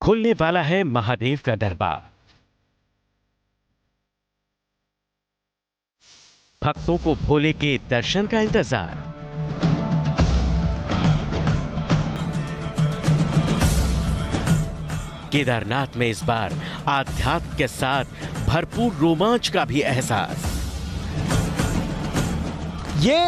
खुलने वाला है महादेव का दरबार। भक्तों को भोले के दर्शन का इंतजार। केदारनाथ में इस बार आध्यात्म के साथ भरपूर रोमांच का भी एहसास। ये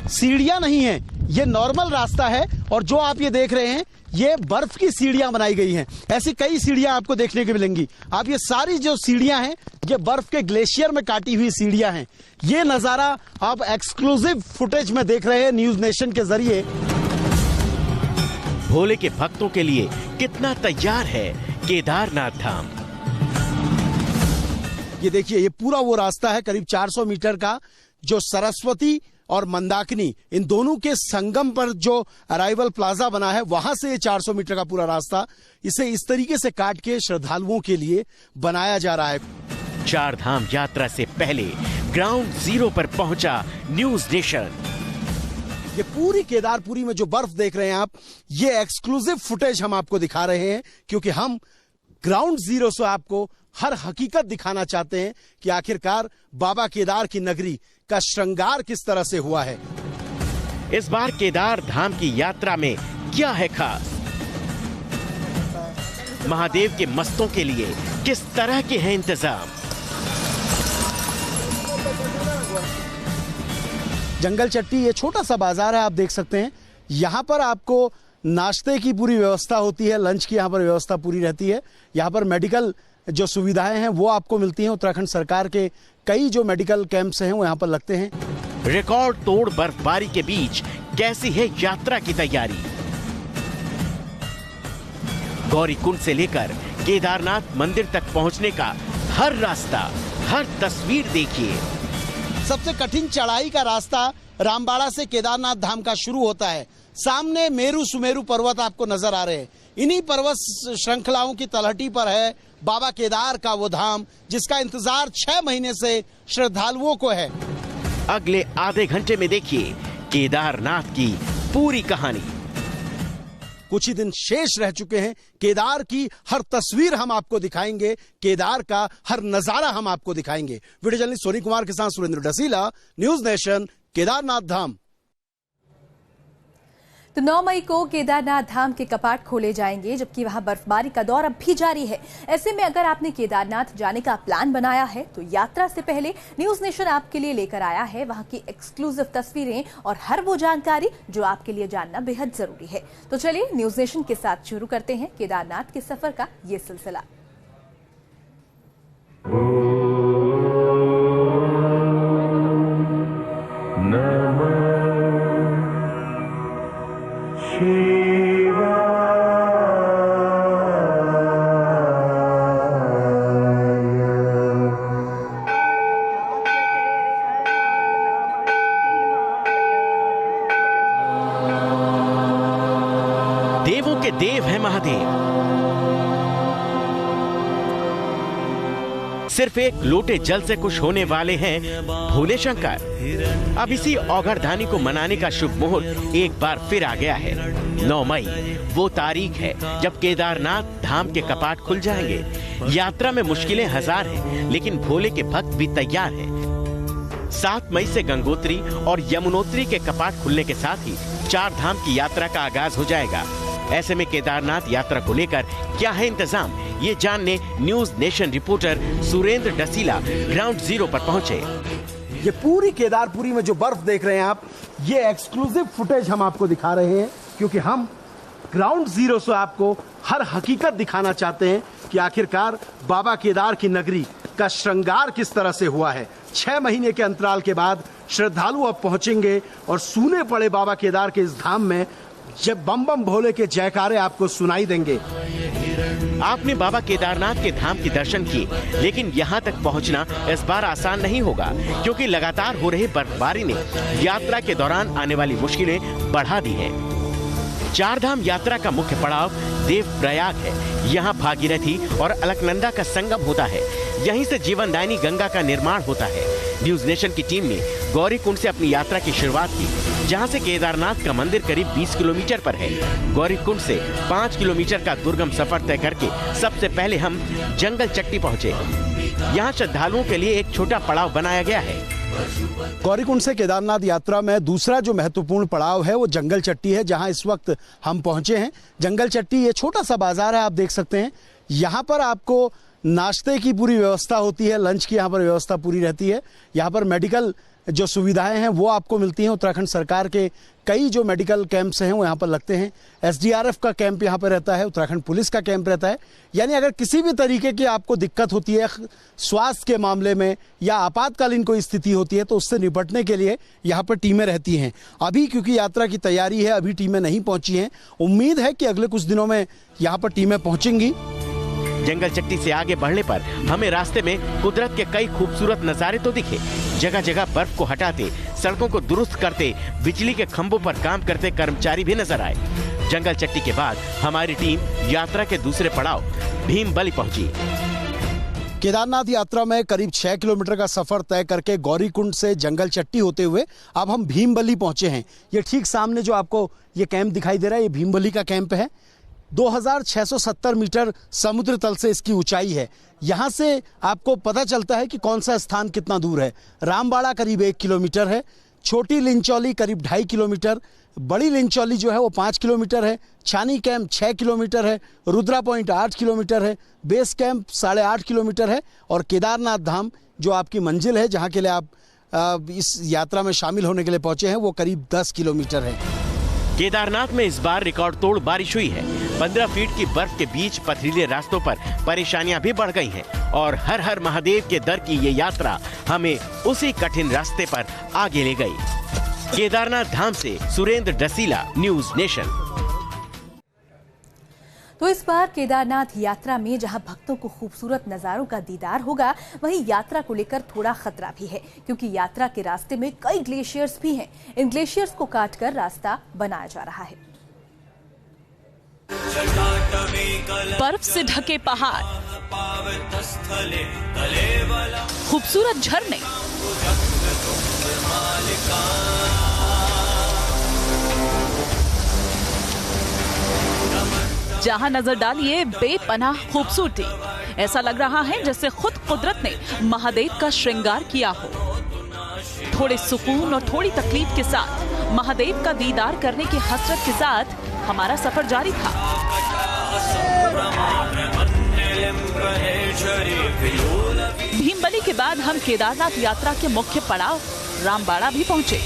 सीढ़ियां नहीं है, ये नॉर्मल रास्ता है और जो आप ये देख रहे हैं ये बर्फ की सीढ़ियां बनाई गई हैं। ऐसी कई सीढ़ियां आपको देखने को मिलेंगी। आप ये सारी जो सीढ़ियां हैं ये बर्फ के ग्लेशियर में काटी हुई सीढ़ियां हैं। ये नजारा आप एक्सक्लूसिव फुटेज में देख रहे हैं न्यूज नेशन के जरिए। भोले के भक्तों के लिए कितना तैयार है केदारनाथ धाम। ये देखिए, ये पूरा वो रास्ता है करीब 400 मीटर का, जो सरस्वती और मंदाकिनी इन दोनों के संगम पर जो अराइवल प्लाजा बना है, वहां से ये 400 मीटर का पूरा रास्ता इसे इस तरीके से काट के श्रद्धालुओं के लिए बनाया जा रहा है। चार धाम यात्रा से पहले ग्राउंड जीरो पर पहुंचा न्यूज नेशन। ये पूरी केदारपुरी में जो बर्फ देख रहे हैं आप, ये एक्सक्लूसिव फुटेज हम आपको दिखा रहे हैं क्योंकि हम ग्राउंड जीरो से आपको हर हकीकत दिखाना चाहते हैं कि आखिरकार बाबा केदार की नगरी का श्रृंगार किस तरह से हुआ है। इस बार केदार धाम की यात्रा में क्या है खास? महादेव के मस्तों के लिए किस तरह के हैं इंतजाम? जंगल चट्टी ये छोटा सा बाजार है, आप देख सकते हैं। यहाँ पर आपको नाश्ते की पूरी व्यवस्था होती है, लंच की यहाँ पर व्यवस्था पूरी रहती है। यहाँ पर मेडिकल जो सुविधाएं हैं वो आपको मिलती हैं। उत्तराखंड सरकार के कई जो मेडिकल कैंप्स हैं वो यहाँ पर लगते हैं। रिकॉर्ड तोड़ बर्फबारी के बीच कैसी है यात्रा की तैयारी? गौरीकुंड से लेकर केदारनाथ मंदिर तक पहुंचने का हर रास्ता, हर तस्वीर देखिए। सबसे कठिन चढ़ाई का रास्ता रामबाड़ा से केदारनाथ धाम का शुरू होता है। सामने मेरू सुमेरु पर्वत आपको नजर आ रहे हैं। इन्हीं पर्वत श्रृंखलाओं की तलहटी पर है बाबा केदार का वो धाम जिसका इंतजार 6 महीने से श्रद्धालुओं को है। अगले आधे घंटे में देखिए केदारनाथ की पूरी कहानी। कुछ ही दिन शेष रह चुके हैं। केदार की हर तस्वीर हम आपको दिखाएंगे, केदार का हर नजारा हम आपको दिखाएंगे। वीडियो जर्नलिस्ट सोनी कुमार के साथ सुरेंद्र डसीला, न्यूज नेशन, केदारनाथ धाम। तो 9 मई को केदारनाथ धाम के कपाट खोले जाएंगे, जबकि वहां बर्फबारी का दौर अब भी जारी है। ऐसे में अगर आपने केदारनाथ जाने का प्लान बनाया है तो यात्रा से पहले न्यूज नेशन आपके लिए लेकर आया है वहां की एक्सक्लूसिव तस्वीरें और हर वो जानकारी जो आपके लिए जानना बेहद जरूरी है। तो चलिए न्यूज नेशन के साथ शुरू करते हैं केदारनाथ के सफर का ये सिलसिला। देवों के देव है महादेव। सिर्फ एक लोटे जल से खुश होने वाले हैं भोले शंकर। अब इसी औघड़दानी को मनाने का शुभ मुहूर्त एक बार फिर आ गया है। 9 मई वो तारीख है जब केदारनाथ धाम के कपाट खुल जाएंगे। यात्रा में मुश्किलें हजार हैं, लेकिन भोले के भक्त भी तैयार हैं। 7 मई से गंगोत्री और यमुनोत्री के कपाट खुलने के साथ ही 4 धाम की यात्रा का आगाज हो जाएगा। ऐसे में केदारनाथ यात्रा को लेकर क्या है इंतजाम, ये जानने news nation reporter Surendra Dasila ground zero पर पहुंचे। ये पूरी केदारपुरी में जो बर्फ देख रहे हैं आप, ये एक्सक्लूसिव फुटेज हम आपको दिखा रहे हैं क्योंकि हम ग्राउंड जीरो से आपको हर हकीकत दिखाना चाहते हैं कि आखिरकार बाबा केदार की नगरी का श्रृंगार किस तरह से हुआ है। 6 महीने के अंतराल के बाद श्रद्धालु अब पहुंचेंगे और सूने पड़े बाबा केदार के इस धाम में जब बम बम भोले के जयकारे आपको सुनाई देंगे। आपने बाबा केदारनाथ के धाम के दर्शन किए, लेकिन यहाँ तक पहुँचना इस बार आसान नहीं होगा क्योंकि लगातार हो रही बर्फबारी ने यात्रा के दौरान आने वाली मुश्किलें बढ़ा दी हैं। चारधाम यात्रा का मुख्य पड़ाव देवप्रयाग है। यहाँ भागीरथी और अलकनंदा का संगम होता है। यहीं से जीवनदायिनी गंगा का निर्माण होता है। न्यूज नेशन की टीम ने गौरीकुंड से अपनी यात्रा की शुरुआत की, जहां से केदारनाथ का मंदिर करीब 20 किलोमीटर पर है। गौरीकुंड से 5 किलोमीटर का दुर्गम सफर तय करके सबसे पहले हम जंगल चट्टी पहुंचे। यहाँ श्रद्धालुओं के लिए एक छोटा पड़ाव बनाया गया है। गौरीकुंड से केदारनाथ यात्रा में दूसरा जो महत्वपूर्ण पड़ाव है वो जंगल चट्टी है, जहां इस वक्त हम पहुंचे हैं। जंगल चट्टी ये छोटा सा बाजार है, आप देख सकते हैं। यहाँ पर आपको नाश्ते की पूरी व्यवस्था होती है, लंच की यहाँ पर व्यवस्था पूरी रहती है। यहाँ पर मेडिकल जो सुविधाएं हैं वो आपको मिलती हैं। उत्तराखंड सरकार के कई जो मेडिकल कैंप्स हैं वो यहाँ पर लगते हैं। SDRF का कैंप यहाँ पर रहता है, उत्तराखंड पुलिस का कैंप रहता है। यानी अगर किसी भी तरीके की आपको दिक्कत होती है स्वास्थ्य के मामले में या आपातकालीन कोई स्थिति होती है तो उससे निपटने के लिए यहाँ पर टीमें रहती हैं। अभी क्योंकि यात्रा की तैयारी है, अभी टीमें नहीं पहुंची हैं। उम्मीद है कि अगले कुछ दिनों में यहाँ पर टीमें पहुंचेंगी। जंगल चट्टी से आगे बढ़ने पर हमें रास्ते में कुदरत के कई खूबसूरत नजारे तो दिखे। जगह जगह बर्फ को हटाते, सड़कों को दुरुस्त करते, बिजली के खंभों पर काम करते कर्मचारी भी नजर आए। जंगल चट्टी के बाद हमारी टीम यात्रा के दूसरे पड़ाव भीमबली पहुंची। केदारनाथ यात्रा में करीब 6 किलोमीटर का सफर तय करके गौरीकुंड से जंगल चट्टी होते हुए अब हम भीमबली पहुंचे हैं। ये ठीक सामने जो आपको ये कैंप दिखाई दे रहा है, ये भीमबली का कैंप है। 2670 मीटर समुद्र तल से इसकी ऊंचाई है। यहाँ से आपको पता चलता है कि कौन सा स्थान कितना दूर है। रामबाड़ा करीब 1 किलोमीटर है, छोटी लिंचौली करीब 2.5 किलोमीटर, बड़ी लिंचौली जो है वो 5 किलोमीटर है, छानी कैंप 6 किलोमीटर है, रुद्रा पॉइंट 8 किलोमीटर है, बेस कैंप 8.5 किलोमीटर है और केदारनाथ धाम जो आपकी मंजिल है जहाँ के लिए आप इस यात्रा में शामिल होने के लिए पहुंचे हैं वो करीब 10 किलोमीटर है। केदारनाथ में इस बार रिकॉर्ड तोड़ बारिश हुई है। 15 फीट की बर्फ के बीच पथरीले रास्तों पर परेशानियां भी बढ़ गई हैं और हर हर महादेव के दर की ये यात्रा हमें उसी कठिन रास्ते पर आगे ले गई। केदारनाथ धाम से सुरेंद्र डसीला, न्यूज नेशन। तो इस बार केदारनाथ यात्रा में जहां भक्तों को खूबसूरत नजारों का दीदार होगा, वहीं यात्रा को लेकर थोड़ा खतरा भी है, क्योंकि यात्रा के रास्ते में कई ग्लेशियर्स भी हैं। इन ग्लेशियर्स को काटकर रास्ता बनाया जा रहा है। बर्फ से ढके पहाड़, खूबसूरत झरने, जहां नजर डालिए बेपनाह खूबसूरती। ऐसा लग रहा है जैसे खुद कुदरत ने महादेव का श्रृंगार किया हो। थोड़े सुकून और थोड़ी तकलीफ के साथ महादेव का दीदार करने की हसरत के साथ हमारा सफर जारी था। भीमबली के बाद हम केदारनाथ यात्रा के मुख्य पड़ाव रामबाड़ा भी पहुंचे।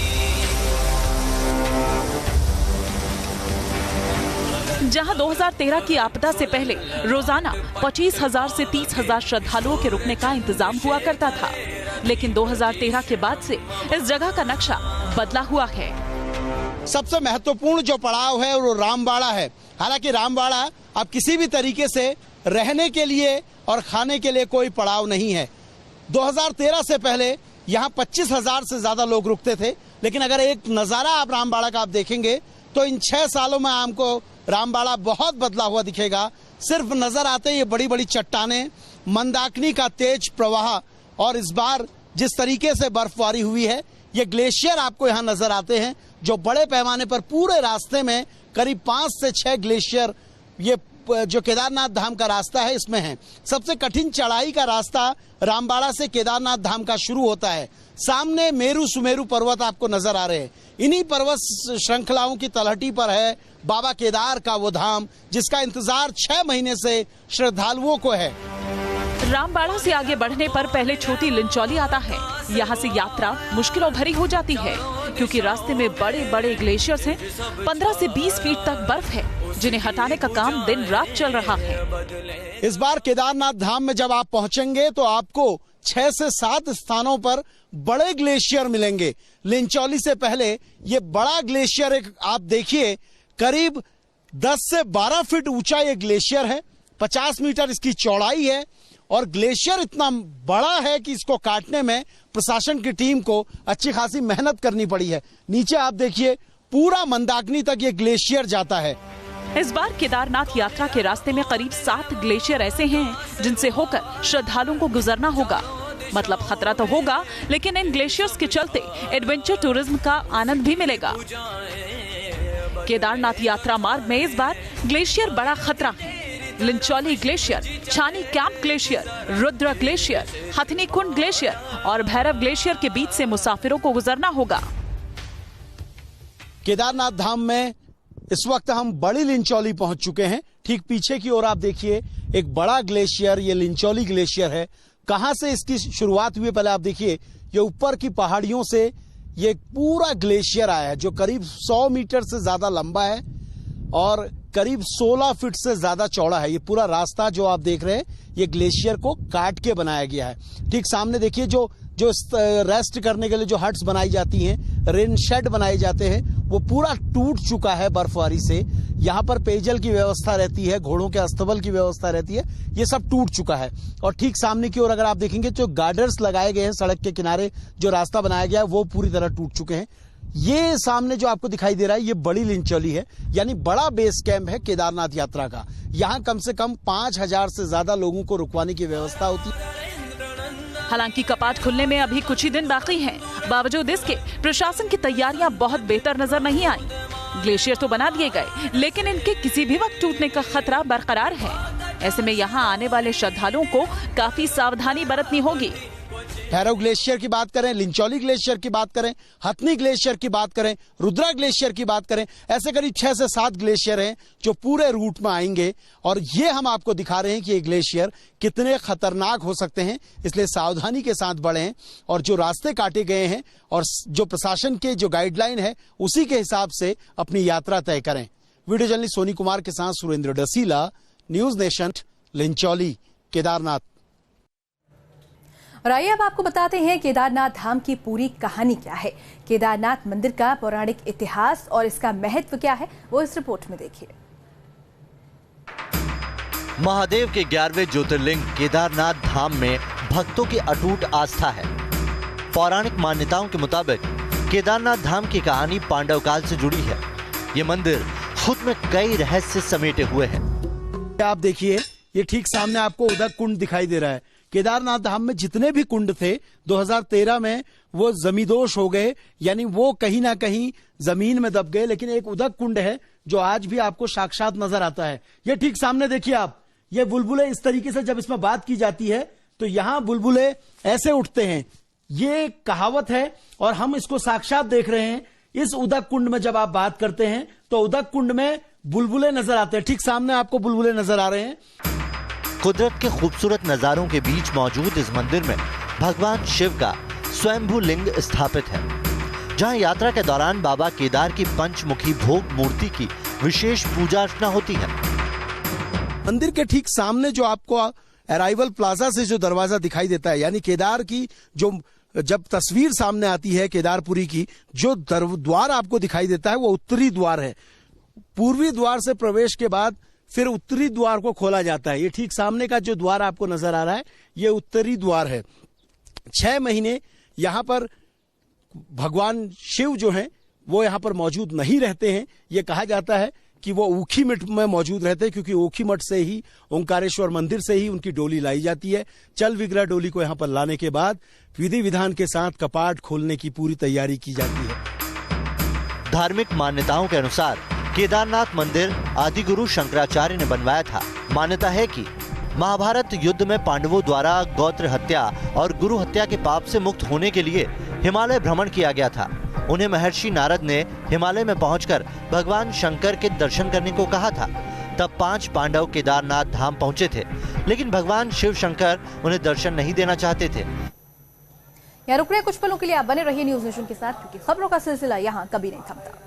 जहां 2013 की आपदा से पहले रोजाना 25,000 से 30,000 श्रद्धालुओं के रुकने का इंतजाम हुआ करता था, लेकिन 2013 के बाद से इस जगह का नक्शा बदला हुआ है। सबसे महत्वपूर्ण जो पड़ाव है वो रामबाड़ा है। हालांकि रामबाड़ा अब किसी भी तरीके से रहने के लिए और खाने के लिए कोई पड़ाव नहीं है। 2013 से पहले यहाँ 25,000 से ज्यादा लोग रुकते थे, लेकिन अगर एक नजारा आप रामबाड़ा का आप देखेंगे तो इन 6 सालों में आपको रामबाड़ा बहुत बदला हुआ दिखेगा। सिर्फ नजर आते ये बड़ी बड़ी चट्टानें, मंदाकिनी का तेज प्रवाह और इस बार जिस तरीके से बर्फबारी हुई है, ये ग्लेशियर आपको यहाँ नजर आते हैं जो बड़े पैमाने पर पूरे रास्ते में करीब 5 से 6 ग्लेशियर ये जो केदारनाथ धाम का रास्ता है इसमें है। सबसे कठिन चढ़ाई का रास्ता रामबाड़ा से केदारनाथ धाम का शुरू होता है। सामने मेरू सुमेरु पर्वत आपको नजर आ रहे हैं। इन्हीं पर्वत श्रृंखलाओं की तलहटी पर है बाबा केदार का वो धाम जिसका इंतजार 6 महीने से श्रद्धालुओं को है। रामबाड़ा से आगे बढ़ने पर पहले छोटी लिंचौली आता है। यहाँ से यात्रा मुश्किलों भरी हो जाती है क्योंकि रास्ते में बड़े बड़े ग्लेशियर्स हैं। 15 से 20 फीट तक बर्फ है जिन्हें हटाने का काम दिन रात चल रहा है। इस बार केदारनाथ धाम में जब आप पहुंचेंगे तो आपको 6 से 7 स्थानों पर बड़े ग्लेशियर मिलेंगे। लिंचौली से पहले ये बड़ा ग्लेशियर एक आप देखिए करीब 10 से 12 फीट ऊंचा ये ग्लेशियर है। 50 मीटर इसकी चौड़ाई है और ग्लेशियर इतना बड़ा है कि इसको काटने में प्रशासन की टीम को अच्छी खासी मेहनत करनी पड़ी है। नीचे आप देखिए पूरा मंदाकिनी तक ये ग्लेशियर जाता है। इस बार केदारनाथ यात्रा के रास्ते में करीब 7 ग्लेशियर ऐसे हैं जिनसे होकर श्रद्धालुओं को गुजरना होगा। मतलब खतरा तो होगा, लेकिन इन ग्लेशियर्स के चलते एडवेंचर टूरिज्म का आनंद भी मिलेगा। केदारनाथ यात्रा मार्ग में इस बार ग्लेशियर बड़ा खतरा है। लिंचौली ग्लेशियर, छानी कैंप ग्लेशियर, रुद्र ग्लेशियर, हथनी कुंड ग्लेशियर और भैरव ग्लेशियर के बीच से मुसाफिरों को गुजरना होगा। केदारनाथ धाम में इस वक्त हम बड़ी लिंचौली पहुंच चुके हैं। ठीक पीछे की ओर आप देखिए एक बड़ा ग्लेशियर, ये लिंचौली ग्लेशियर है। कहां से इसकी शुरुआत हुई पहले आप देखिए, ये ऊपर की पहाड़ियों से ये पूरा ग्लेशियर आया है जो करीब 100 मीटर से ज्यादा लंबा है और करीब 16 फीट से ज्यादा चौड़ा है। ये पूरा रास्ता जो आप देख रहे हैं ये ग्लेशियर को काट के बनाया गया है। ठीक सामने देखिए जो रेस्ट करने के लिए जो हट्स बनाई जाती हैं, रेन शेड बनाए जाते हैं, वो पूरा टूट चुका है बर्फबारी से। यहाँ पर पेयजल की व्यवस्था रहती है, घोड़ों के अस्तबल की व्यवस्था रहती है, ये सब टूट चुका है। और ठीक सामने की ओर अगर आप देखेंगे जो गार्डर्स लगाए गए हैं सड़क के किनारे, जो रास्ता बनाया गया है वो पूरी तरह टूट चुके हैं। ये सामने जो आपको दिखाई दे रहा है ये बड़ी लिंचौली है, यानी बड़ा बेस कैंप है केदारनाथ यात्रा का। यहाँ कम से कम 5000 से ज्यादा लोगों को रुकवाने की व्यवस्था होती है। हालांकि कपाट खुलने में अभी कुछ ही दिन बाकी हैं। बावजूद इसके प्रशासन की तैयारियां बहुत बेहतर नजर नहीं आई। ग्लेशियर तो बना दिए गए, लेकिन इनके किसी भी वक्त टूटने का खतरा बरकरार है। ऐसे में यहाँ आने वाले श्रद्धालुओं को काफी सावधानी बरतनी होगी। भैरव ग्लेशियर की बात करें, लिंचौली ग्लेशियर की बात करें, हथनी ग्लेशियर की बात करें, रुद्रा ग्लेशियर की बात करें, ऐसे करीब 6 से 7 ग्लेशियर हैं जो पूरे रूट में आएंगे। और ये हम आपको दिखा रहे हैं कि ये ग्लेशियर कितने खतरनाक हो सकते हैं, इसलिए सावधानी के साथ बढ़ें और जो रास्ते काटे गए हैं और जो प्रशासन के जो गाइडलाइन है उसी के हिसाब से अपनी यात्रा तय करें। वीडियो जर्नलिस्ट सोनी कुमार के साथ सुरेंद्र डसीला, न्यूज नेशन, लिंचौली, केदारनाथ। और आइए अब आपको बताते हैं केदारनाथ धाम की पूरी कहानी क्या है। केदारनाथ मंदिर का पौराणिक इतिहास और इसका महत्व क्या है, वो इस रिपोर्ट में देखिए। महादेव के 11वें ज्योतिर्लिंग केदारनाथ धाम में भक्तों की अटूट आस्था है। पौराणिक मान्यताओं के मुताबिक केदारनाथ धाम की कहानी पांडव काल से जुड़ी है। ये मंदिर खुद में कई रहस्य समेटे हुए हैं। आप देखिए ये ठीक सामने आपको उदक कुंड दिखाई दे रहा है। केदारनाथ धाम में जितने भी कुंड थे 2013 में वो जमींदोज हो गए, यानी वो कहीं ना कहीं जमीन में दब गए। लेकिन एक उदक कुंड है जो आज भी आपको साक्षात नजर आता है। ये ठीक सामने देखिए आप, ये बुलबुले इस तरीके से जब इसमें बात की जाती है तो यहाँ बुलबुले ऐसे उठते हैं। ये कहावत है और हम इसको साक्षात देख रहे हैं। इस उदक कुंड में जब आप बात करते हैं तो उदक कुंड में बुलबुले नजर आते हैं। ठीक सामने आपको बुलबुले नजर आ रहे हैं। कुदरत के खूबसूरत नजारों के बीच मौजूद इस मंदिर में भगवान शिव का स्वयंभू लिंग स्थापित है, जहां यात्रा के दौरान बाबा केदार की पंचमुखी भोग मूर्ति की विशेष पूजा अर्चना होती है। मंदिर के ठीक सामने जो आपको अराइवल प्लाजा से जो दरवाजा दिखाई देता है, यानी केदार की जो जब तस्वीर सामने आती है केदारपुरी की, जो द्वार आपको दिखाई देता है वो उत्तरी द्वार है। पूर्वी द्वार से प्रवेश के बाद फिर उत्तरी द्वार को खोला जाता है। ये ठीक सामने का जो द्वार आपको नजर आ रहा है ये उत्तरी द्वार है। 6 महीने यहाँ पर भगवान शिव जो हैं वो यहाँ पर मौजूद नहीं रहते हैं। ये कहा जाता है कि वो ऊखी मठ में मौजूद रहते हैं, क्योंकि ऊखी मठ से ही, ओंकारेश्वर मंदिर से ही उनकी डोली लाई जाती है। चल विग्रह डोली को यहाँ पर लाने के बाद विधि विधान के साथ कपाट खोलने की पूरी तैयारी की जाती है। धार्मिक मान्यताओं के अनुसार केदारनाथ मंदिर आदिगुरु शंकराचार्य ने बनवाया था। मान्यता है कि महाभारत युद्ध में पांडवों द्वारा गोत्र हत्या और गुरु हत्या के पाप से मुक्त होने के लिए हिमालय भ्रमण किया गया था। उन्हें महर्षि नारद ने हिमालय में पहुंचकर भगवान शंकर के दर्शन करने को कहा था। तब 5 पांडव केदारनाथ धाम पहुंचे थे, लेकिन भगवान शिव शंकर उन्हें दर्शन नहीं देना चाहते थे। यहाँ रुक रहे कुछ पलों के लिए आप बने रहिए न्यूज नेशन के साथ, क्योंकि खबरों का सिलसिला यहाँ कभी नहीं थमता।